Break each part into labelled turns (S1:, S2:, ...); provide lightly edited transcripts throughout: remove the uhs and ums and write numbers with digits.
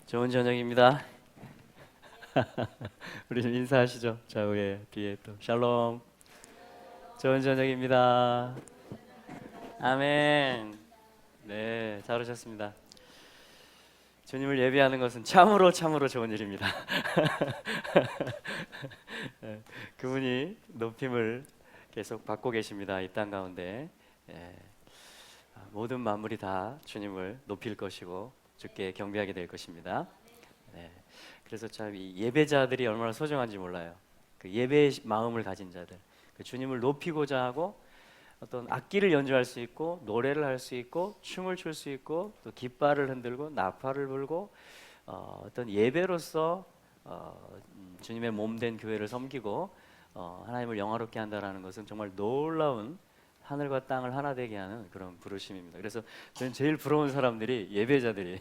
S1: 좋은 저녁입니다. 우리 좀 인사하시죠. 좌우에 뒤에 또 샬롬. 좋은 저녁입니다. 아멘. 네, 잘 오셨습니다. 주님을 예배하는 것은 참으로 좋은 일입니다. 그분이 높임을 계속 받고 계십니다. 이 땅 가운데. 모든 만물이 다 주님을 높일 것이고 주께 경배하게 될 것입니다. 네. 그래서 참 이 예배자들이 얼마나 소중한지 몰라요. 그 예배의 마음을 가진 자들, 그 주님을 높이고자 하고 어떤 악기를 연주할 수 있고 노래를 할 수 있고 춤을 출 수 있고 또 깃발을 흔들고 나팔을 불고 어떤 예배로서 주님의 몸된 교회를 섬기고 하나님을 영화롭게 한다라는 것은 정말 놀라운 하늘과 땅을 하나 되게 하는 그런 부르심입니다. 그래서 저는 제일 부러운 사람들이 예배자들이에요.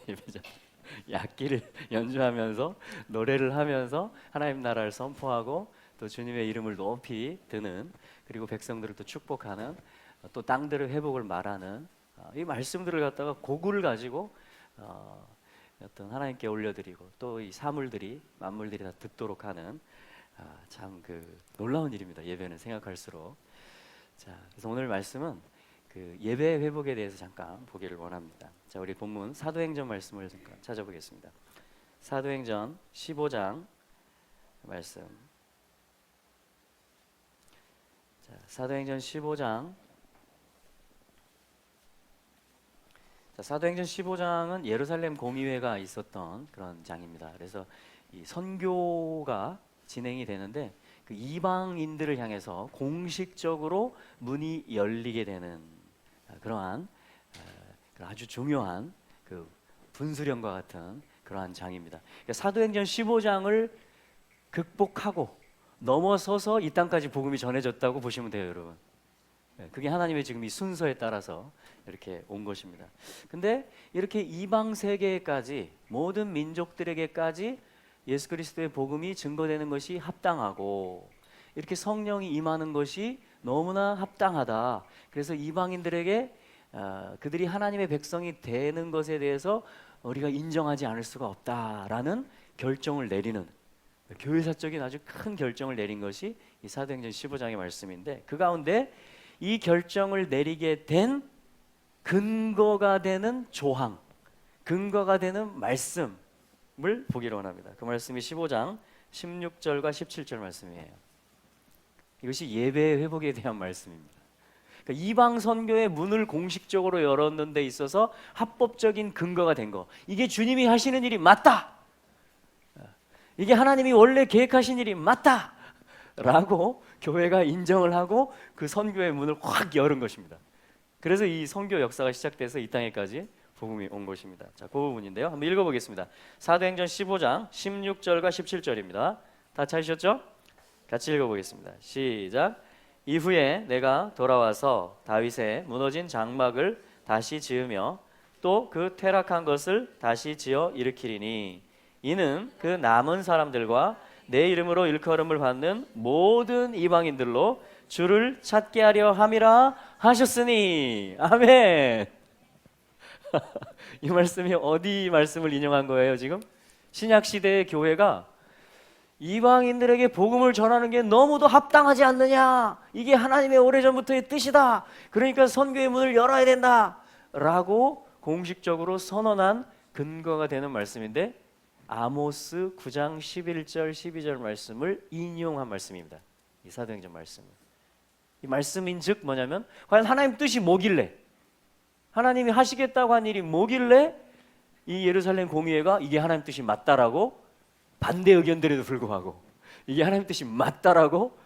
S1: 악기를 연주하면서 노래를 하면서 하나님 나라를 선포하고 또 주님의 이름을 높이 드는, 그리고 백성들을 또 축복하는, 또 땅들의 회복을 말하는 이 말씀들을 갖다가 고구를 가지고 어떤 하나님께 올려드리고 또 이 사물들이 만물들이 다 듣도록 하는 참 그 놀라운 일입니다. 예배는 생각할수록. 자, 그래서 오늘 말씀은 그 예배 회복에 대해서 잠깐 보기를 원합니다. 자, 우리 본문 사도행전 말씀을 잠깐 찾아보겠습니다. 사도행전 15장 말씀. 자, 사도행전 15장. 자, 사도행전 15장은 예루살렘 공의회가 있었던 그런 장입니다. 그래서 이 선교가 진행이 되는데 그 이방인들을 향해서 공식적으로 문이 열리게 되는 그러한 아주 중요한 그 분수령과 같은 그러한 장입니다. 그러니까 사도행전 15장을 극복하고 넘어서서 이 땅까지 복음이 전해졌다고 보시면 돼요, 여러분. 그게 하나님의 지금 이 순서에 따라서 이렇게 온 것입니다. 근데 이렇게 이방 세계까지, 모든 민족들에게까지 예수 그리스도의 복음이 증거되는 것이 합당하고 이렇게 성령이 임하는 것이 너무나 합당하다. 그래서 이방인들에게 그들이 하나님의 백성이 되는 것에 대해서 우리가 인정하지 않을 수가 없다라는 결정을 내리는, 교회사적인 아주 큰 결정을 내린 것이 이 사도행전 15장의 말씀인데, 그 가운데 이 결정을 내리게 된 근거가 되는 조항, 근거가 되는 말씀 을 보기를 원합니다. 그 말씀이 15장 16절과 17절 말씀이에요. 이것이 예배 회복에 대한 말씀입니다. 그러니까 이방 선교의 문을 공식적으로 열었는 데 있어서 합법적인 근거가 된 거, 이게 주님이 하시는 일이 맞다, 이게 하나님이 원래 계획하신 일이 맞다 라고 교회가 인정을 하고 그 선교의 문을 확 열은 것입니다. 그래서 이 선교 역사가 시작돼서 이 땅에까지 복음이 온 것입니다. 자, 그 부분인데요. 한번 읽어보겠습니다. 사도행전 15장 16절과 17절입니다. 다 찾으셨죠? 같이 읽어보겠습니다. 시작. 이후에 내가 돌아와서 다윗의 무너진 장막을 다시 지으며 또 그 퇴락한 것을 다시 지어 일으키리니 이는 그 남은 사람들과 내 이름으로 일컬음을 받는 모든 이방인들로 주를 찾게 하려 함이라 하셨으니. 아멘. 이 말씀이 어디 말씀을 인용한 거예요? 지금 신약 시대의 교회가 이방인들에게 복음을 전하는 게 너무도 합당하지 않느냐, 이게 하나님의 오래전부터의 뜻이다, 그러니까 선교의 문을 열어야 된다 라고 공식적으로 선언한 근거가 되는 말씀인데, 아모스 9장 11절 12절 말씀을 인용한 말씀입니다. 이 사도행전 말씀은. 이 말씀인 즉 뭐냐면, 과연 하나님 뜻이 뭐길래, 하나님이 하시겠다고 한 일이 뭐길래 이 예루살렘 공의회가 이게 하나님 뜻이 맞다라고, 반대 의견들에도 불구하고 이게 하나님 뜻이 맞다라고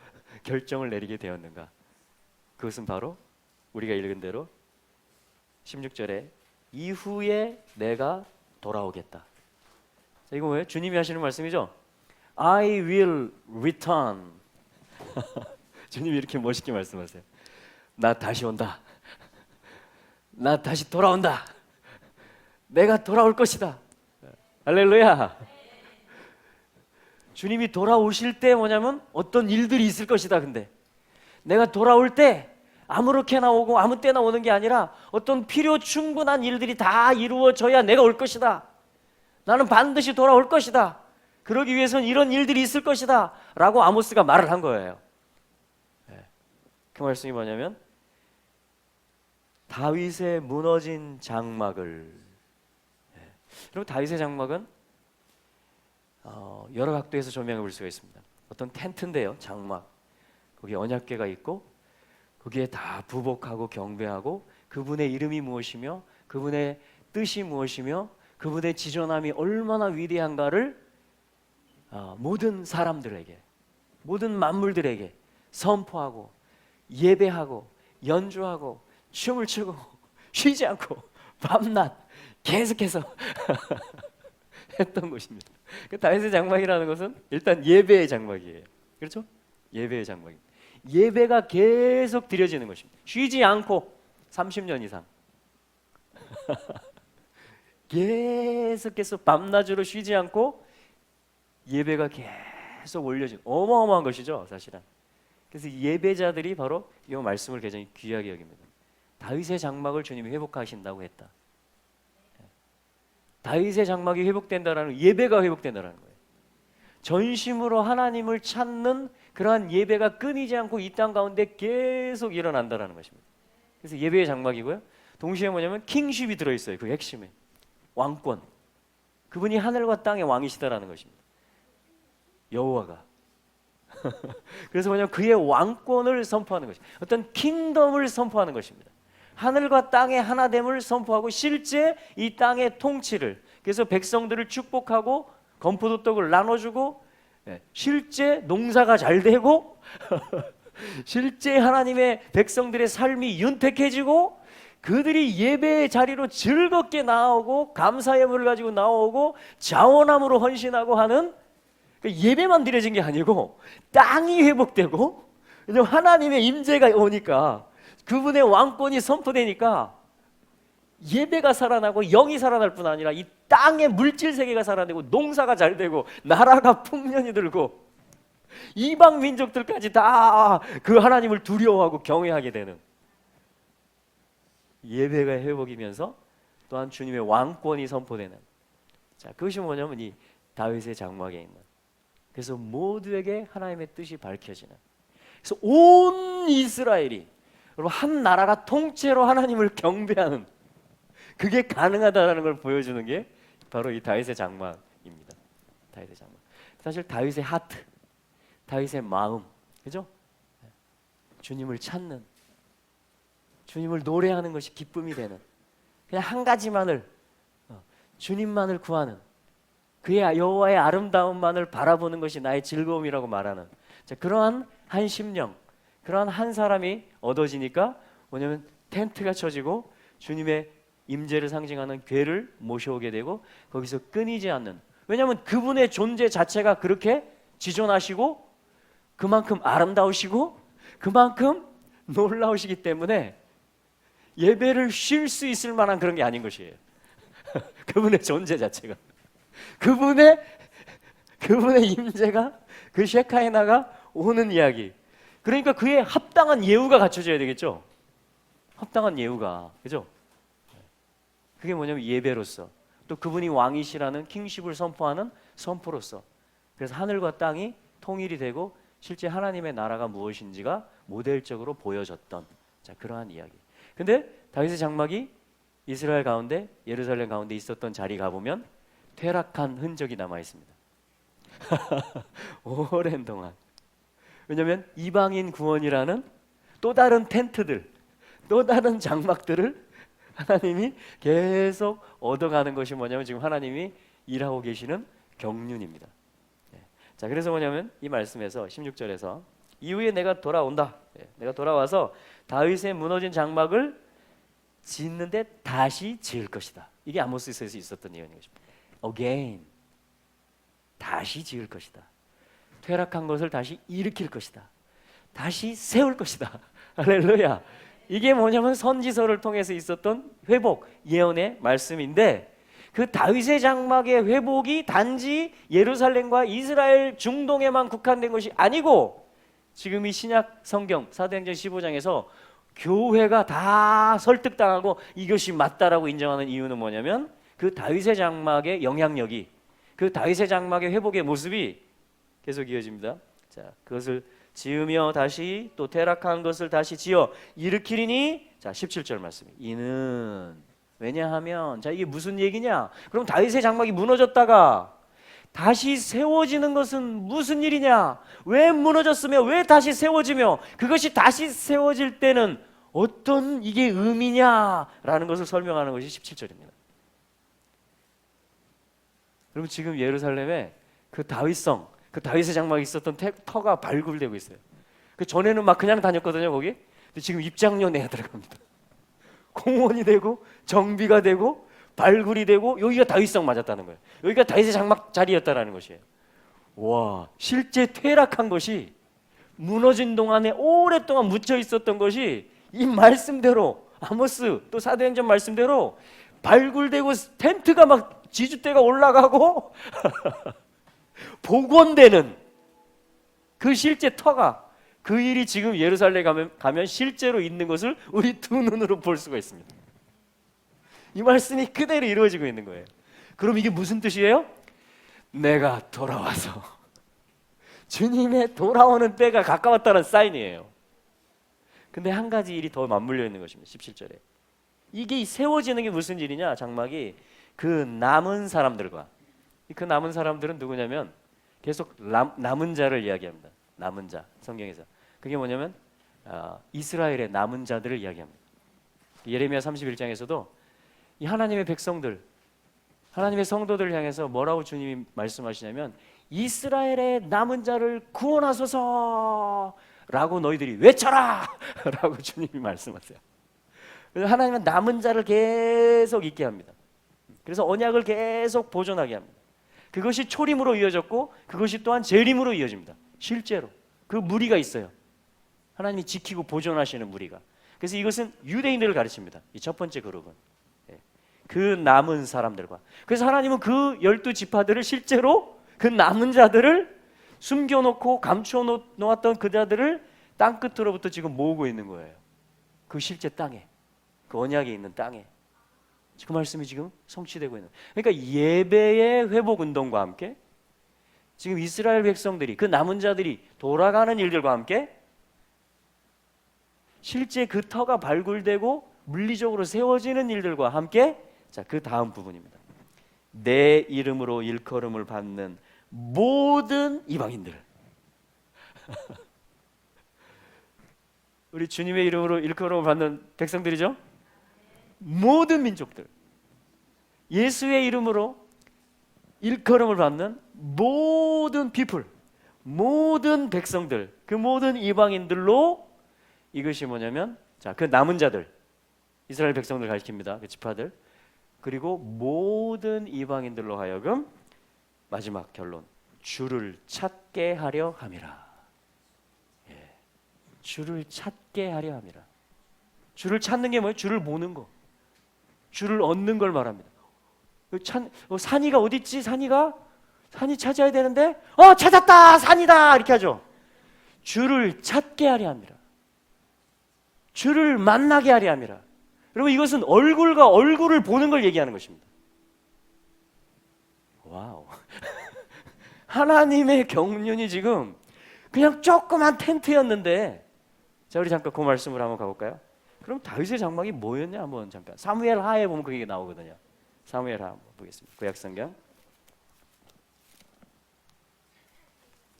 S1: 결정을 내리게 되었는가. 그것은 바로 우리가 읽은 대로 16절에 이후에 내가 돌아오겠다. 자, 이거 뭐예요? 주님이 하시는 말씀이죠. I will return. 주님이 이렇게 멋있게 말씀하세요. 나 다시 온다. 나 다시 돌아온다. 내가 돌아올 것이다. 할렐루야. 주님이 돌아오실 때 뭐냐면 어떤 일들이 있을 것이다. 근데 내가 돌아올 때 아무렇게나 오고 아무 때나 오는 게 아니라 어떤 필요 충분한 일들이 다 이루어져야 내가 올 것이다 나는 반드시 돌아올 것이다. 그러기 위해서는 이런 일들이 있을 것이다 라고 아모스가 말을 한 거예요. 그 말씀이 뭐냐면 다윗의 무너진 장막을, 그리고 다윗의 장막은 여러 각도에서 조명해 볼 수가 있습니다. 어떤 텐트인데요, 장막. 거기에 언약궤가 있고 거기에 다 부복하고 경배하고 그분의 이름이 무엇이며 그분의 뜻이 무엇이며 그분의 지존함이 얼마나 위대한가를 모든 사람들에게, 모든 만물들에게 선포하고 예배하고 연주하고 춤을 추고 쉬지 않고 밤낮 계속해서 했던 것입니다. 그 다윗의 장막이라는 것은 일단 예배의 장막이에요. 그렇죠? 예배의 장막입니다. 예배가 계속 드려지는 것입니다. 쉬지 않고 30년 이상 계속해서 밤낮으로 쉬지 않고 예배가 계속 올려지는 어마어마한 것이죠, 사실은. 그래서 예배자들이 바로 이 말씀을 굉장히 귀하게 여깁니다. 다윗의 장막을 주님이 회복하신다고 했다. 다윗의 장막이 회복된다라는, 예배가 회복된다라는 거예요. 전심으로 하나님을 찾는 그러한 예배가 끊이지 않고 이 땅 가운데 계속 일어난다라는 것입니다. 그래서 예배의 장막이고요. 동시에 뭐냐면 킹십이 들어있어요. 그 핵심에 왕권, 그분이 하늘과 땅의 왕이시다라는 것입니다. 여호와가. 그래서 뭐냐면 그의 왕권을 선포하는 것입니다. 어떤 킹덤을 선포하는 것입니다. 하늘과 땅의 하나됨을 선포하고 실제 이 땅의 통치를, 그래서 백성들을 축복하고 건포도떡을 나눠주고 실제 농사가 잘 되고 실제 하나님의 백성들의 삶이 윤택해지고 그들이 예배의 자리로 즐겁게 나오고 감사 예물을 가지고 나오고 자원함으로 헌신하고 하는 예배만 드려진 게 아니고 땅이 회복되고, 왜냐하면 하나님의 임재가 오니까 그분의 왕권이 선포되니까 예배가 살아나고 영이 살아날 뿐 아니라 이 땅의 물질 세계가 살아나고 농사가 잘 되고 나라가 풍년이 들고 이방 민족들까지 다 그 하나님을 두려워하고 경외하게 되는 예배가 회복이면서 또한 주님의 왕권이 선포되는, 자, 그것이 뭐냐면 이 다윗의 장막에 있는, 그래서 모두에게 하나님의 뜻이 밝혀지는, 그래서 온 이스라엘이, 여러분, 한 나라가 통째로 하나님을 경배하는, 그게 가능하다는 걸 보여주는 게 바로 이 다윗의 장막입니다. 다윗의 장막. 사실 다윗의 하트, 다윗의 마음, 그죠? 주님을 찾는, 주님을 노래하는 것이 기쁨이 되는, 그냥 한 가지만을, 주님만을 구하는, 그의 여호와의 아름다움만을 바라보는 것이 나의 즐거움이라고 말하는, 자, 그러한 한 심령, 그러한 한 사람이 얻어지니까 뭐냐면 텐트가 쳐지고 주님의 임재를 상징하는 궤를 모셔오게 되고 거기서 끊이지 않는, 왜냐하면 그분의 존재 자체가 그렇게 지존하시고 그만큼 아름다우시고 그만큼 놀라우시기 때문에 예배를 쉴 수 있을 만한 그런 게 아닌 것이에요. 그분의 존재 자체가, 그분의 임재가, 그 셰카이나가 오는 이야기. 그러니까 그에 합당한 예우가 갖춰져야 되겠죠. 합당한 예우가, 그죠? 그게 뭐냐면 예배로서, 또 그분이 왕이시라는 킹십을 선포하는 선포로서, 그래서 하늘과 땅이 통일이 되고 실제 하나님의 나라가 무엇인지가 모델적으로 보여졌던, 자, 그러한 이야기. 근데 다윗의 장막이 이스라엘 가운데, 예루살렘 가운데 있었던 자리 가보면 퇴락한 흔적이 남아 있습니다. 오랜 동안. 왜냐하면 이방인 구원이라는 또 다른 텐트들, 또 다른 장막들을 하나님이 계속 얻어가는 것이 뭐냐면 지금 하나님이 일하고 계시는 경륜입니다. 자, 그래서 뭐냐면 이 말씀에서 16절에서 이후에 내가 돌아온다, 내가 돌아와서 다윗의 무너진 장막을 짓는데 다시 지을 것이다. 이게 아모스에서 있었던 예언인 것입니다. Again, 다시 지을 것이다. 퇴락한 것을 다시 일으킬 것이다. 다시 세울 것이다. 할렐루야. 이게 뭐냐면 선지서를 통해서 있었던 회복 예언의 말씀인데, 그 다윗의 장막의 회복이 단지 예루살렘과 이스라엘 중동에만 국한된 것이 아니고 지금 이 신약 성경 사도행전 15장에서 교회가 다 설득당하고 이것이 맞다라고 인정하는 이유는 뭐냐면 그 다윗의 장막의 영향력이, 그 다윗의 장막의 회복의 모습이 계속 이어집니다. 자, 그것을 지으며 다시 또 퇴락한 것을 다시 지어 일으키리니, 자 17절 말씀. 이는, 왜냐하면, 자 이게 무슨 얘기냐? 그럼 다윗의 장막이 무너졌다가 다시 세워지는 것은 무슨 일이냐? 왜 무너졌으며 왜 다시 세워지며 그것이 다시 세워질 때는 어떤 이게 의미냐라는 것을 설명하는 것이 17절입니다. 여러분, 지금 예루살렘에 그 다윗성, 그 다윗의 장막이 있었던 터가 발굴되고 있어요. 그 전에는 막 그냥 다녔거든요 거기. 근데 지금 입장료 내야 들어갑니다. 공원이 되고 정비가 되고 발굴이 되고, 여기가 다윗성 맞았다는 거예요. 여기가 다윗의 장막 자리였다라는 것이에요. 와, 실제 퇴락한 것이, 무너진 동안에 오랫동안 묻혀 있었던 것이 이 말씀대로, 아모스 또 사도행전 말씀대로 발굴되고 텐트가 막 지주대가 올라가고 복원되는 그 실제 터가, 그 일이 지금 예루살렘 가면 실제로 있는 것을 우리 두 눈으로 볼 수가 있습니다. 이 말씀이 그대로 이루어지고 있는 거예요. 그럼 이게 무슨 뜻이에요? 내가 돌아와서 주님의 돌아오는 때가 가까웠다는 사인이에요. 근데 한 가지 일이 더 맞물려 있는 것입니다. 17절에 이게 세워지는 게 무슨 일이냐? 장막이 그 남은 사람들과, 그 남은 사람들은 누구냐면 계속 남은 자를 이야기합니다. 남은 자, 성경에서 그게 뭐냐면 이스라엘의 남은 자들을 이야기합니다. 예레미야 31장에서도 이 하나님의 백성들, 하나님의 성도들을 향해서 뭐라고 주님이 말씀하시냐면, 이스라엘의 남은 자를 구원하소서 라고 너희들이 외쳐라 라고 주님이 말씀하세요. 그래서 하나님은 남은 자를 계속 있게 합니다. 그래서 언약을 계속 보존하게 합니다. 그것이 초림으로 이어졌고 그것이 또한 재림으로 이어집니다. 실제로 그 무리가 있어요. 하나님이 지키고 보존하시는 무리가. 그래서 이것은 유대인들을 가르칩니다. 이 첫 번째 그룹은 그 남은 사람들과. 그래서 하나님은 그 12지파들을 실제로, 그 남은 자들을 숨겨놓고 감추어 놓았던 그 자들을 땅끝으로부터 지금 모으고 있는 거예요. 그 실제 땅에, 그 언약에 있는 땅에. 그 말씀이 지금 성취되고 있는. 그러니까 예배의 회복 운동과 함께 지금 이스라엘 백성들이, 그 남은 자들이 돌아가는 일들과 함께 실제 그 터가 발굴되고 물리적으로 세워지는 일들과 함께, 자, 그 다음 부분입니다. 내 이름으로 일컬음을 받는 모든 이방인들. 우리 주님의 이름으로 일컬음을 받는 백성들이죠. 모든 민족들, 예수의 이름으로 일컬음을 받는 모든 people, 모든 백성들, 그 모든 이방인들로, 이것이 뭐냐면, 자, 그 남은 자들, 이스라엘 백성들 가리킵니다. 그 지파들. 그리고 모든 이방인들로 하여금, 마지막 결론, 주를 찾게 하려 함이라. 예. 주를 찾게 하려 함이라. 주를 찾는 게 뭐예요? 주를 보는 거, 주를 얻는 걸 말합니다. 산이가 어디 있지? 산이 찾아야 되는데, 찾았다, 산이다, 이렇게 하죠. 주를 찾게 하려 함이라. 주를 만나게 하려 함이라. 여러분, 이것은 얼굴과 얼굴을 보는 걸 얘기하는 것입니다. 와우. 하나님의 경륜이 지금 그냥 조그만 텐트였는데, 자, 우리 잠깐 그 말씀으로 한번 가볼까요? 그럼 다윗의 장막이 뭐였냐? 한번 잠깐 사무엘 하에 보면 그게 나오거든요. 사무엘 하 한번 보겠습니다. 구약성경.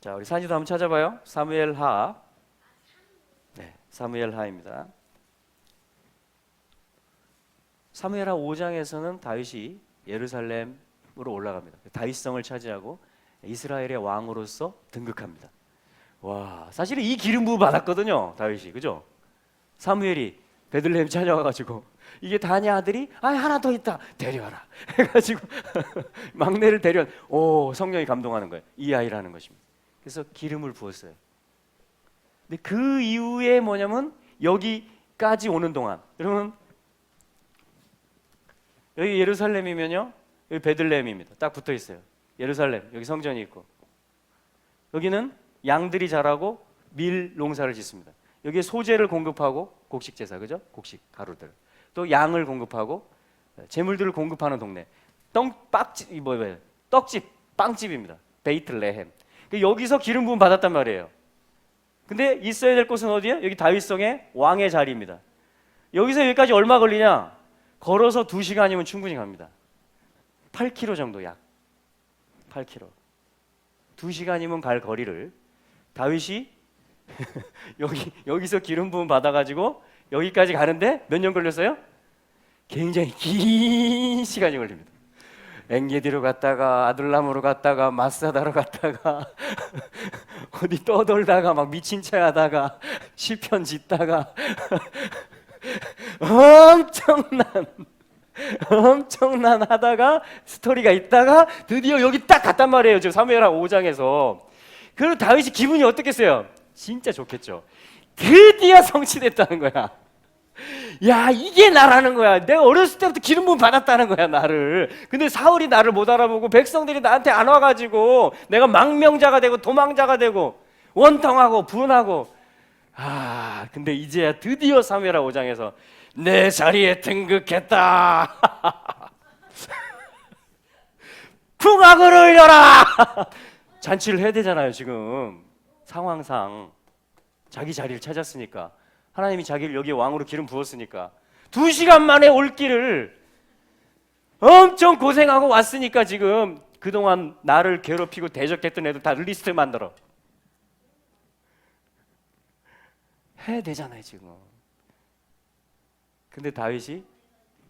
S1: 자, 우리 산이도 한번 찾아봐요. 사무엘 하. 네, 사무엘 하입니다. 사무엘하 5장에서는 다윗이 예루살렘으로 올라갑니다. 다윗성을 차지하고 이스라엘의 왕으로서 등극합니다. 와, 사실은 이 기름 부음 받았거든요, 다윗이. 그죠? 사무엘이 베들레헴 찾아와가지고, 이게 다냐 아들이? 하나 더 있다, 데려와라 해가지고 막내를 데려. 성령이 감동하는 거예요. 이 아이라는 것입니다. 그래서 기름을 부었어요. 근데 그 이후에 뭐냐면, 여기까지 오는 동안, 여러분, 여기 예루살렘이면요, 여기 베들레헴입니다. 딱 붙어 있어요. 예루살렘, 여기 성전이 있고, 여기는 양들이 자라고 밀 농사를 짓습니다. 여기에 소재를 공급하고, 곡식 제사, 그죠? 곡식 가루들. 또 양을 공급하고 재물들을 공급하는 동네. 떡집, 빵집입니다. 베이틀레헴. 여기서 기름 부음 받았단 말이에요. 근데 있어야 될 곳은 어디예요? 여기 다윗성의 왕의 자리입니다. 여기서 여기까지 얼마 걸리냐? 걸어서 2시간이면 충분히 갑니다. 8km 정도, 약 8km. 2시간이면 갈 거리를 다윗이 여기서 기름 부음 받아가지고 여기까지 가는데 몇 년 걸렸어요? 굉장히 긴 시간이 걸립니다. 엔게디로 갔다가 아둘람으로 갔다가 마사다로 갔다가 어디 떠돌다가 막 미친 체 하다가 시편 짓다가 엄청난 하다가 스토리가 있다가 드디어 여기 딱 갔단 말이에요. 지금 사무엘하 5장에서. 그리고 다윗이 기분이 어떻겠어요? 진짜 좋겠죠. 드디어 성취됐다는 거야. 야, 이게 나라는 거야. 내가 어렸을 때부터 기름 부음 받았다는 거야, 나를. 근데 사울이 나를 못 알아보고 백성들이 나한테 안 와가지고 내가 망명자가 되고 도망자가 되고 원통하고 분하고. 근데 이제야 드디어 사무엘하 5장에서 내 자리에 등극했다. 풍악을 울려라. 잔치를 해야 되잖아요. 지금 상황상 자기 자리를 찾았으니까, 하나님이 자기를 여기에 왕으로 기름 부었으니까 2시간 만에 올 길을 엄청 고생하고 왔으니까 지금 그동안 나를 괴롭히고 대적했던 애들 다 리스트 만들어 해야 되잖아요 지금. 근데 다윗이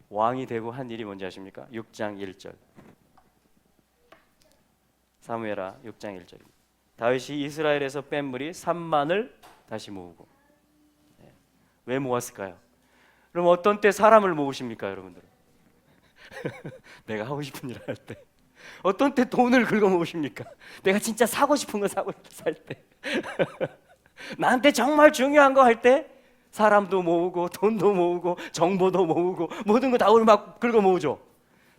S1: 왕이 되고 한 일이 뭔지 아십니까? 6장 1절. 사무엘하 6장 1절입니다. 다윗이 이스라엘에서 뺀 무리 3만을 다시 모으고. 왜 모았을까요? 그럼 어떤 때 사람을 모으십니까, 여러분들? 내가 하고 싶은 일 할 때. 어떤 때 돈을 긁어 모으십니까? 내가 진짜 사고 싶은 거 살 때. 나한테 정말 중요한 거 할 때 사람도 모으고 돈도 모으고 정보도 모으고 모든 거 다 우리 막 긁어 모으죠.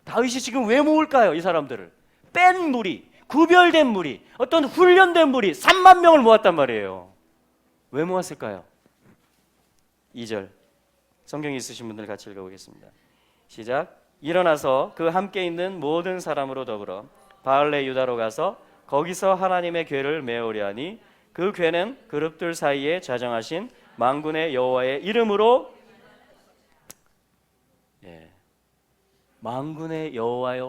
S1: 다윗이 지금 왜 모을까요? 이 사람들을 뺀 무리, 구별된 무리, 어떤 훈련된 무리 3만 명을 모았단 말이에요. 왜 모았을까요? 2절 성경 있으신 분들 같이 읽어보겠습니다. 시작. 일어나서 그 함께 있는 모든 사람으로 더불어 바알레 유다로 가서 거기서 하나님의 궤를 메우려 하니 그 궤는 그룹들 사이에 자정하신 만군의 여호와의 이름으로, 만군의 여호와의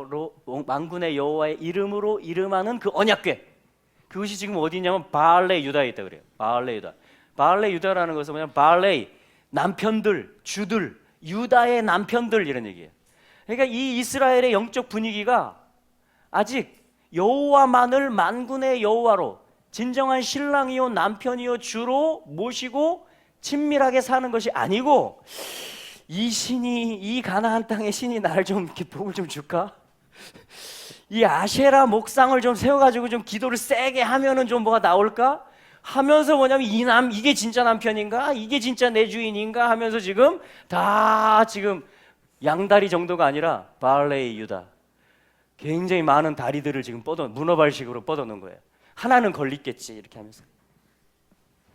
S1: 이름으로 이름하는 그 언약궤, 그것이 지금 어디 있냐면 바알레 유다에 있다 그래요. 바알레 유다. 바알레 유다라는 것은 뭐냐면 바알레, 남편들, 주들, 유다의 남편들, 이런 얘기예요. 그러니까 이 이스라엘의 영적 분위기가 아직 여호와만을 만군의 여호와로, 진정한 신랑이요 남편이요 주로 모시고 친밀하게 사는 것이 아니고, 이 신이, 이 가나안 땅의 신이 나를 좀 이렇게 복을 좀 줄까? 이 아셰라 목상을 좀 세워가지고 좀 기도를 세게 하면은 좀 뭐가 나올까? 하면서 뭐냐면 이게 진짜 남편인가? 이게 진짜 내 주인인가? 하면서 지금 다 지금 양다리 정도가 아니라 바알레 유다, 굉장히 많은 다리들을 지금 문어발식으로 뻗어놓은 거예요. 하나는 걸리겠지 이렇게 하면서,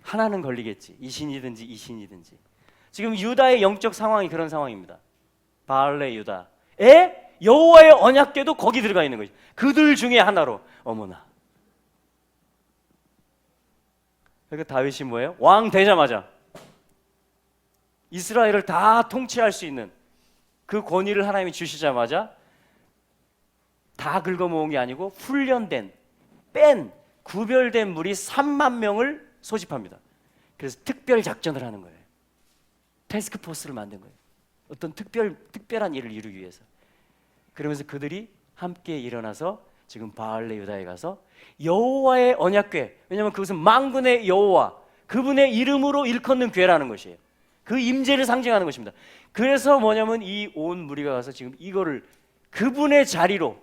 S1: 하나는 걸리겠지, 이 신이든지 이 신이든지. 지금 유다의 영적 상황이 그런 상황입니다. 바알레 유다에 여호와의 언약궤도 거기 들어가 있는 거죠. 그들 중에 하나로. 어머나. 그러니까 다윗이 뭐예요? 왕 되자마자 이스라엘을 다 통치할 수 있는 그 권위를 하나님이 주시자마자 다 긁어모은 게 아니고 훈련된, 뺀, 구별된 무리 3만 명을 소집합니다. 그래서 특별 작전을 하는 거예요. 태스크포스를 만든 거예요. 어떤 특별한 일을 이루기 위해서. 그러면서 그들이 함께 일어나서 지금 바알레 유다에 가서 여호와의 언약궤, 왜냐하면 그것은 만군의 여호와, 그분의 이름으로 일컫는 궤라는 것이에요. 그 임재를 상징하는 것입니다. 그래서 뭐냐면 이 온 무리가 가서 지금 이거를 그분의 자리로,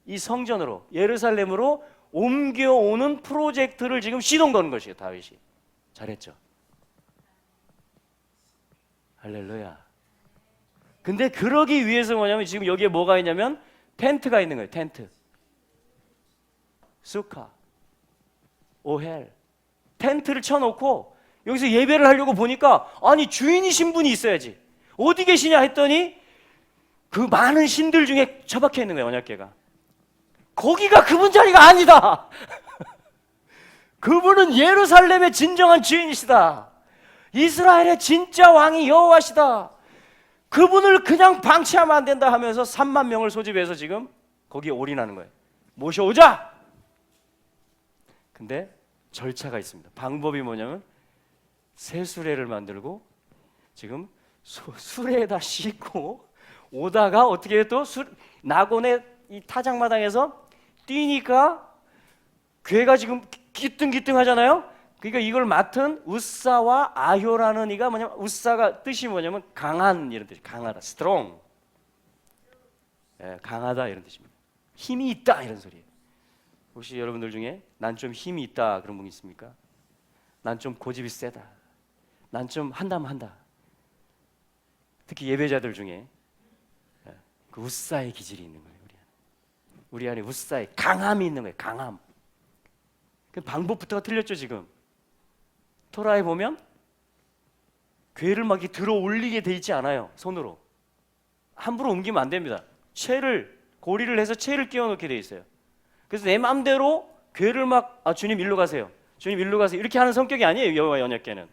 S1: 이 성전으로, 예루살렘으로 옮겨오는 프로젝트를 지금 시동 거는 것이에요. 다윗이 잘했죠. 할렐루야. 근데 그러기 위해서 뭐냐면 지금 여기에 뭐가 있냐면 텐트가 있는 거예요. 텐트, 수카, 오헬, 텐트를 쳐놓고 여기서 예배를 하려고 보니까 아니 주인이신 분이 있어야지. 어디 계시냐 했더니
S2: 그 많은 신들 중에 처박혀 있는 거예요. 언약궤가. 거기가 그분 자리가 아니다. 그분은 예루살렘의 진정한 주인이시다. 이스라엘의 진짜 왕이 여호와시다. 그분을 그냥 방치하면 안 된다 하면서 3만 명을 소집해서 지금 거기에 올인하는 거예요. 모셔오자. 근데 절차가 있습니다. 방법이 뭐냐면 새 수레를 만들고 지금 수레에다 싣고 오다가 어떻게 해요? 또 낙원의 이 타작마당에서 뛰니까 괴가 지금 기뚱기뚱 하잖아요. 그러니까 이걸 맡은 우사와 아효라는 이가 뭐냐면, 우사가 뜻이 뭐냐면 강한 이런 뜻이, 강하다, strong, 강하다 이런 뜻입니다. 힘이 있다 이런 소리예요. 혹시 여러분들 중에 난 좀 힘이 있다 그런 분 있습니까? 난 좀 고집이 세다. 난 좀 한다면 한다. 특히 예배자들 중에 그 우사의 기질이 있는 거예요. 우리 안에 우사의 강함이 있는 거예요. 강함. 그 방법부터가 틀렸죠 지금. 토라에 보면 괴를 막 들어 올리게 돼 있지 않아요. 손으로 함부로 옮기면 안 됩니다. 고리를 해서 채를 끼워 놓게 돼 있어요. 그래서 내 마음대로 괴를 막 주님 일로 가세요, 주님 일로 가세요 이렇게 하는 성격이 아니에요. 여호와 언약궤는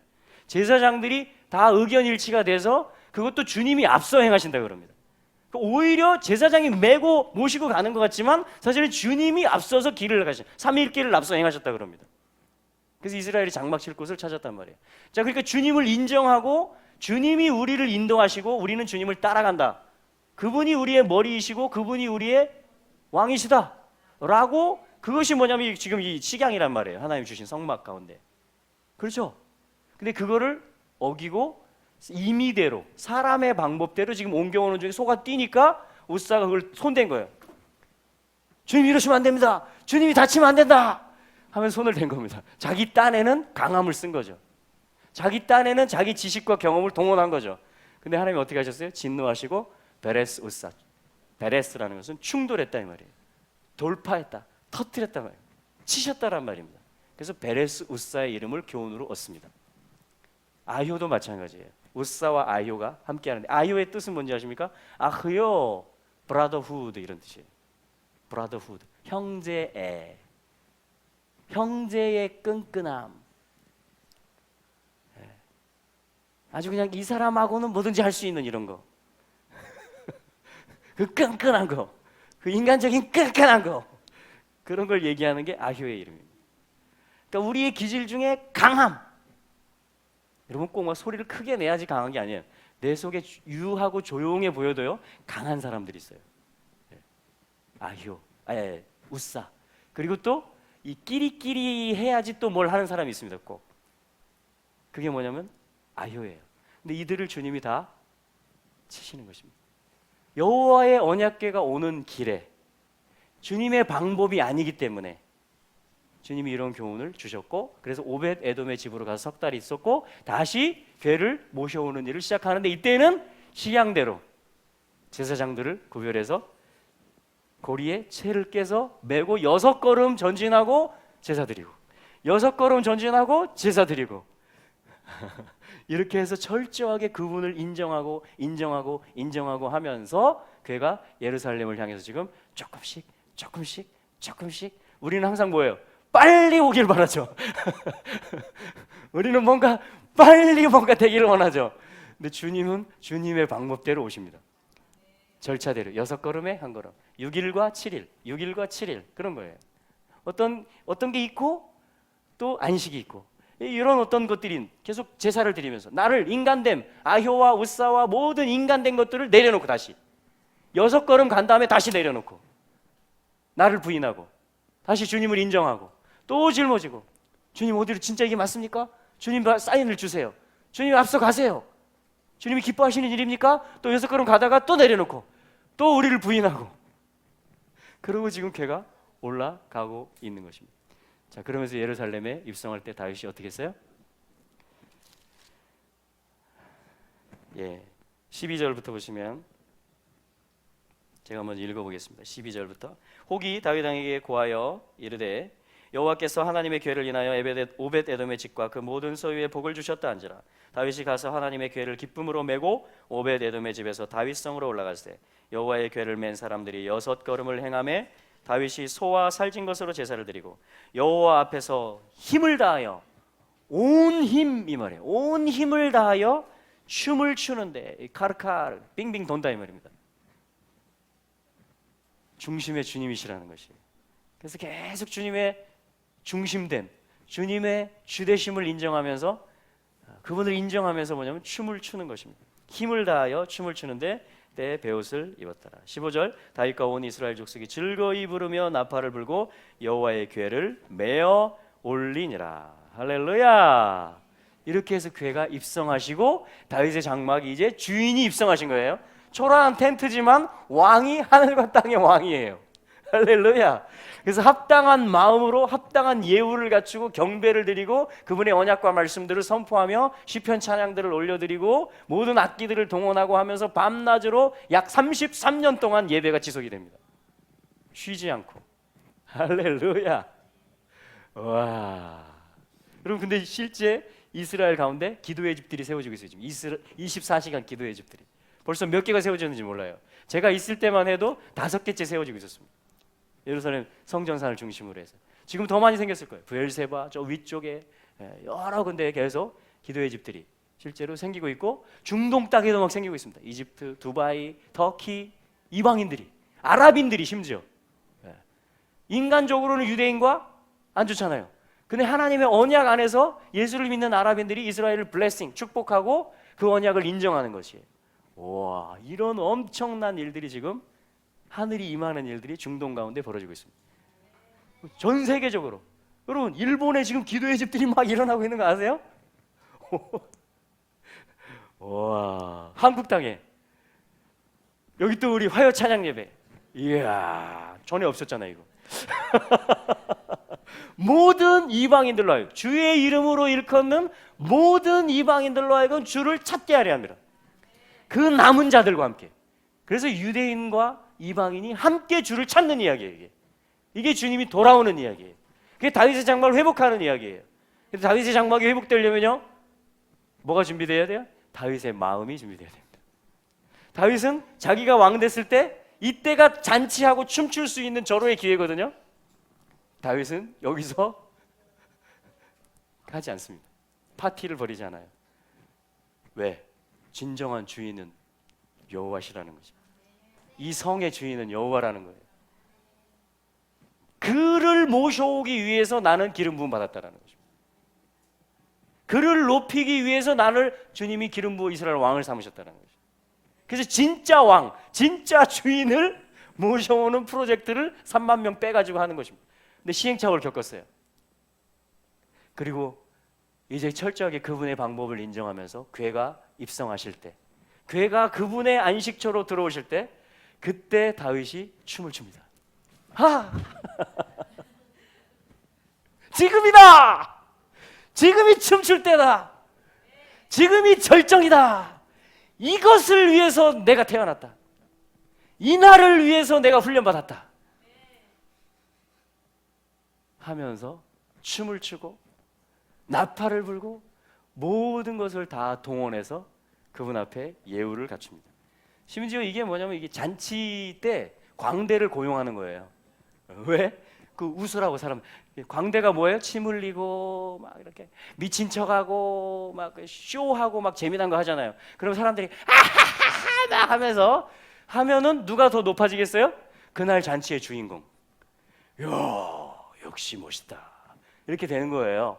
S2: 제사장들이 다 의견 일치가 돼서 그것도 주님이 앞서 행하신다 그럽니다. 오히려 제사장이 메고 모시고 가는 것 같지만 사실은 주님이 앞서서 길을 가신 3일길을 앞서 행하셨다 그럽니다. 그래서 이스라엘이 장막 칠 곳을 찾았단 말이에요. 자, 그러니까 주님을 인정하고 주님이 우리를 인도하시고 우리는 주님을 따라간다. 그분이 우리의 머리이시고 그분이 우리의 왕이시다 라고, 그것이 뭐냐면 지금 이 식양이란 말이에요. 하나님 주신 성막 가운데. 그렇죠? 근데 그거를 어기고 임의대로 사람의 방법대로 지금 옮겨오는 중에 소가 뛰니까 우사가 그걸 손댄 거예요. 주님 이러시면 안 됩니다. 주님이 다치면 안 된다 하면 손을 댄 겁니다. 자기 딴에는 강함을 쓴 거죠. 자기 딴에는 자기 지식과 경험을 동원한 거죠. 근데 하나님이 어떻게 하셨어요? 진노하시고 베레스 우사, 베레스라는 것은 충돌했다 이 말이에요. 돌파했다, 터뜨렸단 말이에요. 치셨다란 말입니다. 그래서 베레스 우사의 이름을 교훈으로 얻습니다. 아효도 마찬가지예요. 우사와 아효가 함께하는데, 아효의 뜻은 뭔지 아십니까? 아흐요, 브라더후드 이런 뜻이에요. 브라더후드, 형제의 끈끈함. 아주 그냥 이 사람하고는 뭐든지 할 수 있는 이런 거. 그 끈끈한 거, 그 인간적인 끈끈한 거, 그런 걸 얘기하는 게 아효의 이름입니다. 그러니까 우리의 기질 중에 강함. 여러분 꼭 막 소리를 크게 내야지 강한 게 아니에요. 내 속에 유하고 조용해 보여도요 강한 사람들이 있어요. 아효, 우사. 그리고 또 이 끼리끼리 해야지 또 뭘 하는 사람이 있습니다. 꼭. 그게 뭐냐면 아효예요. 근데 이들을 주님이 다 치시는 것입니다. 여호와의 언약궤가 오는 길에 주님의 방법이 아니기 때문에 주님이 이런 교훈을 주셨고, 그래서 오벳 에돔의 집으로 가서 석 달이 있었고 다시 궤를 모셔오는 일을 시작하는데, 이때는 식양대로 제사장들을 구별해서 고리에 채를 깨서 메고 6걸음 전진하고 제사 드리고 6걸음 전진하고 제사 드리고 이렇게 해서 철저하게 그분을 인정하고 하면서 궤가 예루살렘을 향해서 지금 조금씩 우리는 항상 뭐예요? 빨리 오길 바라죠. 우리는 빨리 뭔가 되기를 원하죠. 근데 주님은 주님의 방법대로 오십니다. 절차대로 6걸음에 1걸음, 6일과 7일 그런 거예요. 어떤 게 있고 또 안식이 있고, 이런 어떤 것들이 계속 제사를 드리면서 나를 인간됨, 아효와 우사와 모든 인간된 것들을 내려놓고 다시 6걸음 간 다음에 다시 내려놓고 나를 부인하고 다시 주님을 인정하고 또 짊어지고, 주님 어디로, 진짜 이게 맞습니까? 주님 사인을 주세요. 주님 앞서 가세요. 주님이 기뻐하시는 일입니까? 또 6걸음 가다가 또 내려놓고 또 우리를 부인하고, 그러고 지금 궤가 올라가고 있는 것입니다. 자, 그러면서 예루살렘에 입성할 때 다윗이 어떻게 했어요? 12절부터 보시면 제가 한번 읽어보겠습니다. 12절부터. 혹이 다윗 왕에게 고하여 이르되 여호와께서 하나님의 궤를 인하여 오벳 에돔의 집과 그 모든 소유에 복을 주셨다 한지라. 다윗이 가서 하나님의 궤를 기쁨으로 메고 오벳 에돔의 집에서 다윗성으로 올라갔을 때 여호와의 궤를 맨 사람들이 6걸음을 행하며 다윗이 소와 살진 것으로 제사를 드리고 여호와 앞에서 힘을 다하여 온 힘 이 말이에요. 온 힘을 다하여 춤을 추는데 카르카르 빙빙 돈다 이 말입니다. 중심의 주님이시라는 것이에요. 그래서 계속 주님의 중심된 주님의 주되심을 인정하면서 그분을 인정하면서 뭐냐면 춤을 추는 것입니다. 힘을 다하여 춤을 추는데 때 베옷을 입었더라. 15절 다윗과 온 이스라엘 족속이 즐거이 부르며 나팔을 불고 여호와의 궤를 메어 올리니라. 할렐루야. 이렇게 해서 궤가 입성하시고 다윗의 장막이 이제 주인이 입성하신 거예요. 초라한 텐트지만 왕이 하늘과 땅의 왕이에요. 할렐루야. 그래서 합당한 마음으로 합당한 예우를 갖추고 경배를 드리고 그분의 언약과 말씀들을 선포하며 시편 찬양들을 올려드리고 모든 악기들을 동원하고 하면서 밤낮으로 약 33년 동안 예배가 지속이 됩니다. 쉬지 않고. 할렐루야. 와. 여러분 근데 실제 이스라엘 가운데 기도의 집들이 세워지고 있어요. 지금 24시간 기도의 집들이 벌써 몇 개가 세워졌는지 몰라요. 제가 있을 때만 해도 5개째 세워지고 있었습니다. 예루살렘 성전산을 중심으로 해서 지금 더 많이 생겼을 거예요. 브엘세바 저 위쪽에 여러 군데에 계속 기도의 집들이 실제로 생기고 있고 중동 땅에도 막 생기고 있습니다. 이집트, 두바이, 터키 이방인들이 아랍인들이 심지어 인간적으로는 유대인과 안 좋잖아요. 근데 하나님의 언약 안에서 예수를 믿는 아랍인들이 이스라엘을 블레싱 축복하고 그 언약을 인정하는 것이에요. 와, 이런 엄청난 일들이 지금 하늘이 임하는 일들이 중동 가운데 벌어지고 있습니다. 전 세계적으로 여러분 일본에 지금 기도의 집들이 막 일어나고 있는 거 아세요? 와, 한국 땅에 여기 또 우리 화요 찬양 예배. 이야, 전에 없었잖아요 이거. 모든 이방인들로 하여금 주의 이름으로 일컫는 모든 이방인들로 하여금 주를 찾게 하려 합니다. 그 남은 자들과 함께. 그래서 유대인과 이방인이 함께 주를 찾는 이야기예요. 이게 주님이 돌아오는 이야기예요. 그게 다윗의 장막을 회복하는 이야기예요. 근데 다윗의 장막이 회복되려면요 뭐가 준비되어야 돼요? 다윗의 마음이 준비되어야 됩니다. 다윗은 자기가 왕 됐을 때 이때가 잔치하고 춤출 수 있는 절호의 기회거든요. 다윗은 여기서 하지 않습니다. 파티를 벌이지 않아요. 왜? 진정한 주인은 여호와시라는 거죠. 이 성의 주인은 여호와라는 거예요. 그를 모셔오기 위해서 나는 기름 부음 받았다라는 거죠. 그를 높이기 위해서 나를 주님이 기름 부어 이스라엘 왕을 삼으셨다는 거죠. 그래서 진짜 왕, 진짜 주인을 모셔오는 프로젝트를 3만 명 빼가지고 하는 것입니다. 근데 시행착오를 겪었어요. 그리고 이제 철저하게 그분의 방법을 인정하면서 궤가 입성하실 때, 궤가 그분의 안식처로 들어오실 때, 그때 다윗이 춤을 춥니다. 하! 지금이다! 지금이 춤출 때다! 지금이 절정이다! 이것을 위해서 내가 태어났다. 이 날을 위해서 내가 훈련받았다. 하면서 춤을 추고 나팔을 불고 모든 것을 다 동원해서 그분 앞에 예우를 갖춥니다. 심지어 이게 뭐냐면 이게 잔치 때 광대를 고용하는 거예요. 왜? 그 웃으라고 사람. 광대가 뭐예요? 침 흘리고 막 이렇게 미친 척하고 막 쇼하고 막 재미난 거 하잖아요. 그럼 사람들이 아하하하 막 하면서 하면은 누가 더 높아지겠어요? 그날 잔치의 주인공. 야, 역시 멋있다. 이렇게 되는 거예요.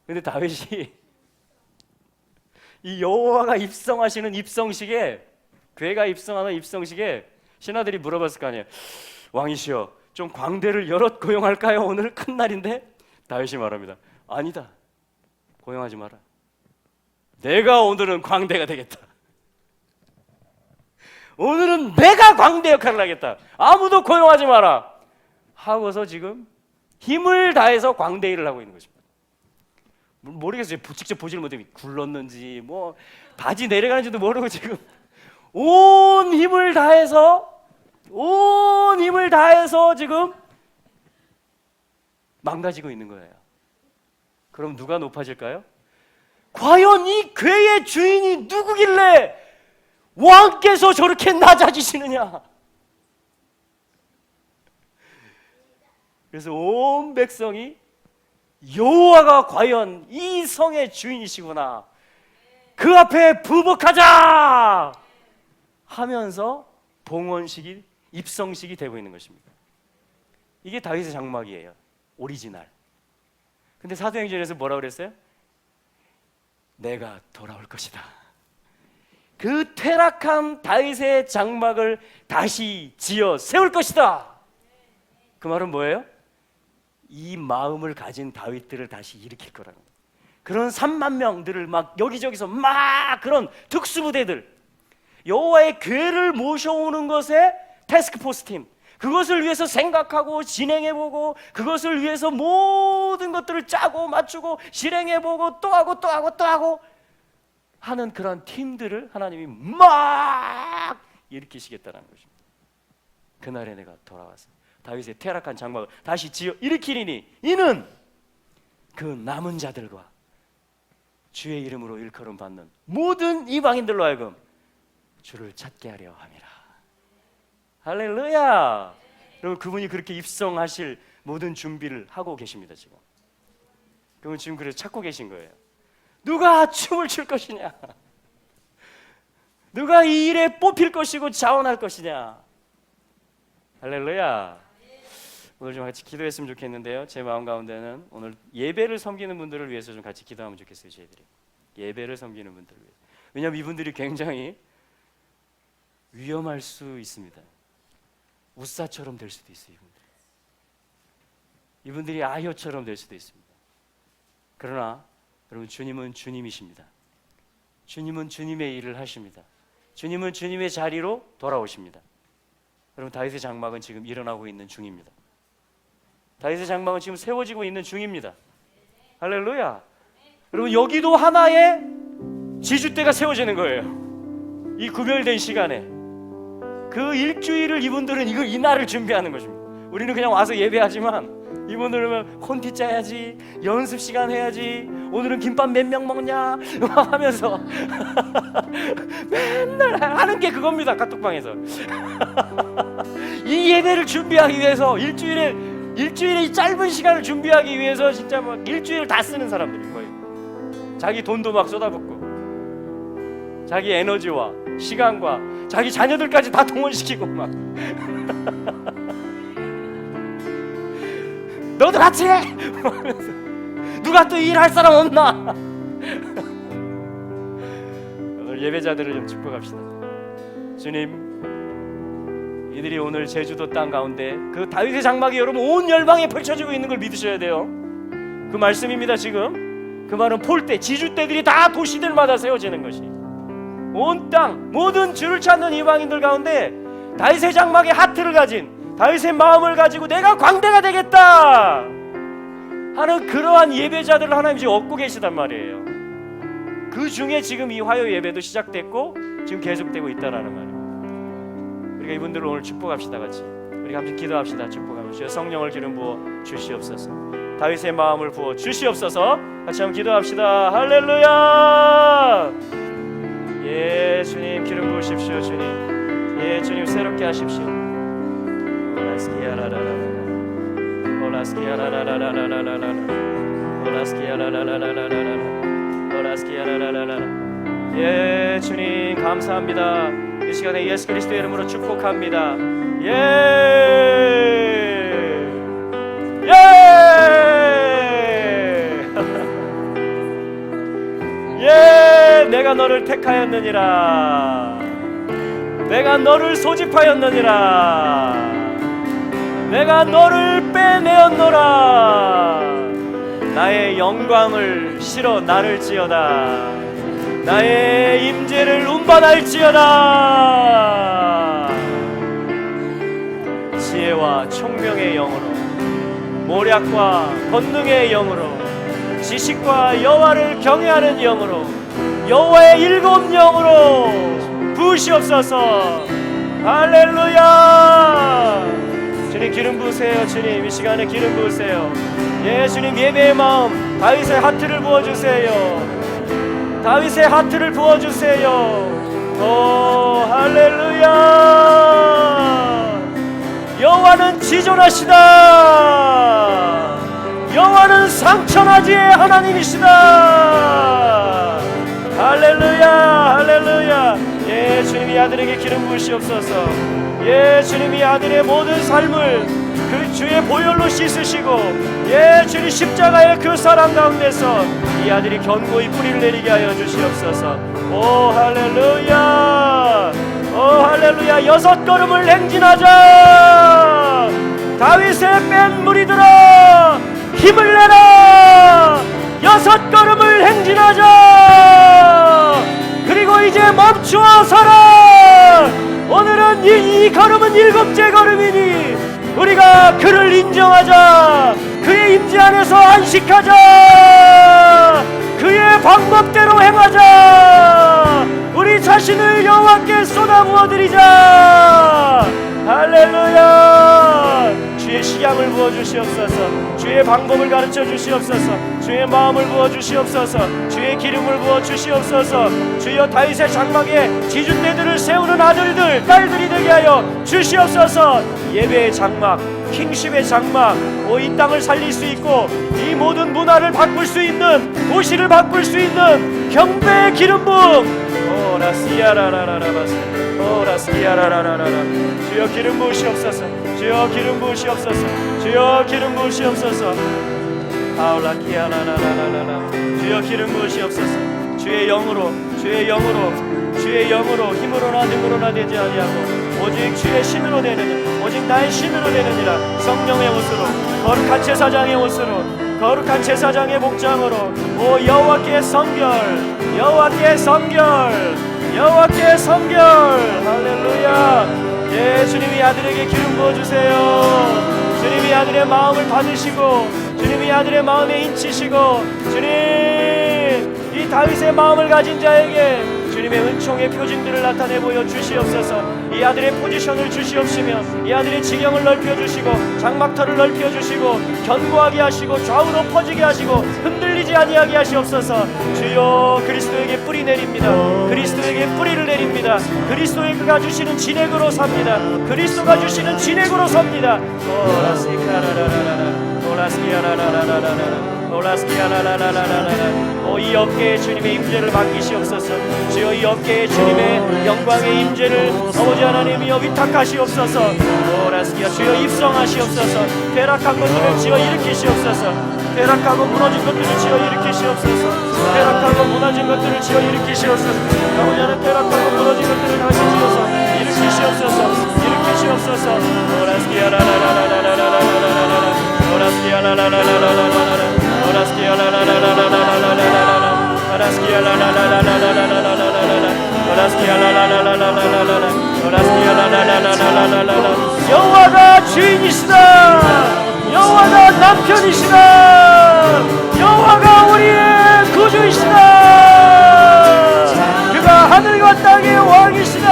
S2: 근데 다윗이 이 여호와가 입성하시는 입성식에, 궤가 입성하는 입성식에 신하들이 물어봤을 거 아니에요. 왕이시여, 좀 광대를 여럿 고용할까요? 오늘 큰 날인데. 다윗이 말합니다. 아니다, 고용하지 마라. 내가 오늘은 광대가 되겠다. 오늘은 내가 광대 역할을 하겠다. 아무도 고용하지 마라 하고서 지금 힘을 다해서 광대 일을 하고 있는 것입니다. 모르겠어요. 직접 보지를 못해 굴렀는지 뭐 바지 내려가는지도 모르고 지금 온 힘을 다해서 지금 망가지고 있는 거예요. 그럼 누가 높아질까요? 과연 이 궤의 주인이 누구길래 왕께서 저렇게 낮아지시느냐? 그래서 온 백성이 여호와가 과연 이 성의 주인이시구나, 그 앞에 부복하자 하면서 봉헌식이, 입성식이 되고 있는 것입니다. 이게 다윗의 장막이에요. 오리지널. 근데 사도행전에서 뭐라고 그랬어요? 내가 돌아올 것이다. 그 퇴락한 다윗의 장막을 다시 지어 세울 것이다. 그 말은 뭐예요? 이 마음을 가진 다윗들을 다시 일으킬 거라는 거예요. 그런 3만 명들을 막 여기저기서 막 그런 특수부대들, 여호와의 궤를 모셔오는 것에 태스크포스 팀, 그것을 위해서 생각하고 진행해보고, 그것을 위해서 모든 것들을 짜고 맞추고 실행해보고 또 하고 또 하고 또 하고 하는 그런 팀들을 하나님이 막 일으키시겠다는 것입니다. 그날에 내가 돌아와서 다윗의 퇴락한 장막을 다시 지어 일으키리니 이는 그 남은 자들과 주의 이름으로 일컬음 받는 모든 이방인들로 하여금 주를 찾게 하려 함이라. 할렐루야. 여러분, 그분이 그렇게 입성하실 모든 준비를 하고 계십니다. 지금 그분 지금 그래서 찾고 계신 거예요. 누가 춤을 출 것이냐, 누가 이 일에 뽑힐 것이고 자원할 것이냐. 할렐루야. 오늘 좀 같이 기도했으면 좋겠는데요, 제 마음 가운데는 오늘 예배를 섬기는 분들을 위해서 좀 같이 기도하면 좋겠어요. 저희들이 예배를 섬기는 분들을 위해서. 왜냐하면 이분들이 굉장히 위험할 수 있습니다. 우사처럼 될 수도 있어요. 이분들이 아효처럼 될 수도 있습니다. 그러나 여러분, 주님은 주님이십니다. 주님은 주님의 일을 하십니다. 주님은 주님의 자리로 돌아오십니다. 여러분, 다윗의 장막은 지금 일어나고 있는 중입니다. 다윗의 장막은 지금 세워지고 있는 중입니다. 할렐루야. 여러분, 여기도 하나의 지주대가 세워지는 거예요. 이 구별된 시간에 그 일주일을 이분들은 이 날을 준비하는 것입니다. 우리는 그냥 와서 예배하지만 이분들은 콘티 짜야지, 연습 시간 해야지, 오늘은 김밥 몇 명 먹냐 하면서 맨날 하는 게 그겁니다. 카톡방에서 이 예배를 준비하기 위해서 일주일에 이 짧은 시간을 준비하기 위해서 진짜 뭐 일주일을 다 쓰는 사람들이 거의 자기 돈도 막 쏟아붓고 자기 에너지와 시간과 자기 자녀들까지 다 동원시키고 막 너도 같이 해! 누가 또 일할 사람 없나? 오늘 예배자들을 좀 축복합시다. 주님, 이들이 오늘 제주도 땅 가운데 그 다윗의 장막이 여러분 온 열방에 펼쳐지고 있는 걸 믿으셔야 돼요. 그 말씀입니다. 지금 그 말은 폴대, 지주대들이 다 도시들마다 세워지는 것이, 온 땅 모든 주를 찾는 이방인들 가운데 다윗의 장막의 하트를 가진, 다윗의 마음을 가지고 내가 광대가 되겠다 하는 그러한 예배자들을 하나님 지금 얻고 계시단 말이에요. 그 중에 지금 이 화요 예배도 시작됐고 지금 계속되고 있다라는 말이에요. 우리가 이분들을 오늘 축복합시다. 같이 우리가 함께 기도합시다. 축복합시다. 성령을 기름 부어 주시옵소서. 다윗의 마음을 부어 주시옵소서. 같이 한번 기도합시다. 할렐루야. 예, 주님 기름 부으십시오. 주님, 예, 주님 새롭게 하십시오. 예, 주님 감사합니다. 이 시간에 예수 그리스도의 이름으로 축복합니다. 예, 예. 예, 내가 너를 택하였느니라. 내가 너를 소집하였느니라. 내가 너를 빼내었노라. 나의 영광을 실어 나를지어다. 나의 임재를 운반할지어다. 지혜와 총명의 영으로, 모략과 권능의 영으로, 지식과 여호와를 경외하는 영으로, 여호와의 일곱 영으로 부으시옵소서. 할렐루야. 주님 기름 부으세요. 주님 이 시간에 기름 부으세요. 예수님 예배의 마음, 다윗의 하트를 부어주세요. 다윗의 하트를 부어주세요. 오 할렐루야. 여호와는 지존하시다. 여호와는 상천하지의 하나님이시다. 할렐루야 할렐루야. 예 주님이 아들에게 기름 부으시옵소서. 예 주님이 아들의 모든 삶을 그 주의 보혈로 씻으시고 예 주님 십자가의 그 사랑 가운데서 이 아들이 견고히 뿌리를 내리게 하여 주시옵소서. 오 할렐루야. 오 할렐루야. 6걸음을 행진하자. 다윗의 뺀 무리들아 힘을 내라. 6걸음을 행진하자. 그리고 이제 멈추어 서라. 오늘은 이 걸음은 7째 걸음이니 우리가 그를 인정하자. 그의 임재 안에서 안식하자. 그의 방법대로 행하자. 우리 자신을 여호와께 쏟아부어 드리자. 할렐루야. 주의 식양을 부어 주시옵소서. 주의 방법을 가르쳐 주시옵소서. 주의 마음을 부어 주시옵소서. 주의 기름을 부어 주시옵소서. 주여 다윗의 장막에 지존대들을 세우는 아들들 딸들이 되게 하여 주시옵소서. 예배의 장막, 킹십의 장막, 이 땅을 살릴 수 있고 이 모든 문화를 바꿀 수 있는, 도시를 바꿀 수 있는 경배의 기름 부음. 주여 기름 부으시옵소서. 주여 기름 부으시옵소서. 주여 기름 부으시옵소서. 주여 기름 부으시옵소서. 주의 영으로, 주의 영으로, 주의 영으로 힘으로나 능으로나 되지 아니하고 오직 주의 신으로 되느니라. 오직 나의 신으로 되느니라. 성령의 옷으로, 거룩한 제사장의 옷으로, 거룩한 제사장의 복장으로. 오 여호와께 성결, 여호와께 성결, 여호와께 성결. 할렐루야. 예 주님이 아들에게 기름 부어주세요. 주님이 아들의 마음을 받으시고 주님이 아들의 마음에 인치시고 주님 이 다윗의 마음을 가진 자에게 주님의 은총의 표징들을 나타내 보여 주시옵소서. 이 아들의 포지션을 주시옵시며 이 아들의 지경을 넓혀주시고 장막터를 넓혀주시고 견고하게 하시고 좌우로 퍼지게 하시고 흔들리지 아니하게 하시옵소서. 주여 그리스도에게 뿌리 내립니다. 그리스도에게 뿌리를 내립니다. 그리스도가 주시는 진액으로 삽니다. 그리스도가 주시는 진액으로 섭니다. 이 업계에 주님의 임재를 맡기시옵소서. 주여 이 업계에 주님의 영광의 임재를 아버지 하나님이여 위탁하시옵소서. 주여 입성하시옵소서. 퇴락한 것들을 지어 일으키시옵소서. 퇴락하고 무너진 것들을 지어 일으키시옵소서. 퇴락하고 무너진 것들을 지어 일으키시옵소서. 아버지 하나님 퇴락하고 무너진 것들을 다시 지어서 일으키시옵소서. 일으키시옵소서. 여호와가 주인이시다. 여호와가 남편이시다. 여호와가 우리의 구주이시다. 그가 하늘과 땅의 왕이시다.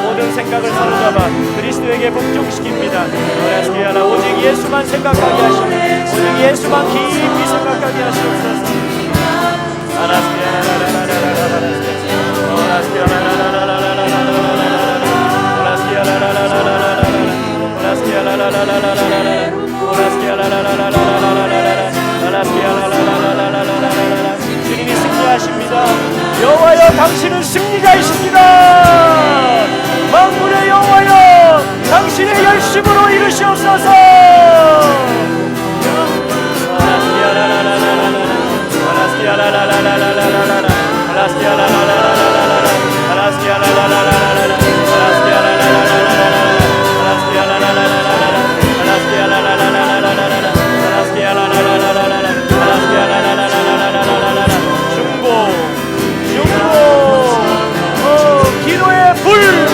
S2: 모든 생각을 사로잡아 그리스도에게 복종시킵니다. 오직 예수만 생각하게 하시고 오직 예수만 깊이 생각하게 하시옵소서. 주님이 승리하십니다. 여호와여 당신은 승리자이십니다. 만군의 여호와여 당신의 열심으로 이루시옵소서. 기도의 불.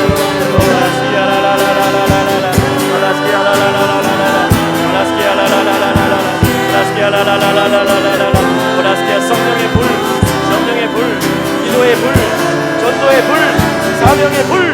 S2: 선교의 불, 사명의 불